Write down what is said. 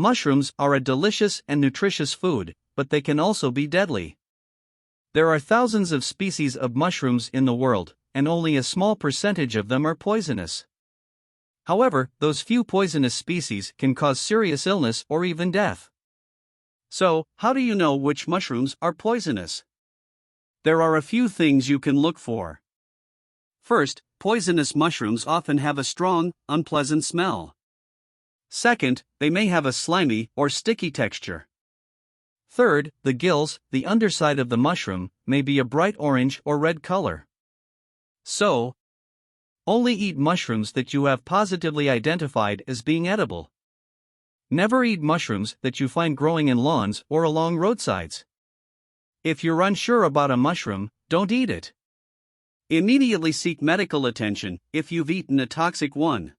Mushrooms are a delicious and nutritious food, but they can also be deadly. There are thousands of species of mushrooms in the world, and only a small percentage of them are poisonous. However, those few poisonous species can cause serious illness or even death. So, how do you know which mushrooms are poisonous? There are a few things you can look for. First, poisonous mushrooms often have a strong, unpleasant smell. Second, they may have a slimy or sticky texture. Third, the gills, the underside of the mushroom, may be a bright orange or red color. So, only eat mushrooms that you have positively identified as being edible. Never eat mushrooms that you find growing in lawns or along roadsides. If you're unsure about a mushroom, don't eat it. Immediately seek medical attention if you've eaten a toxic one.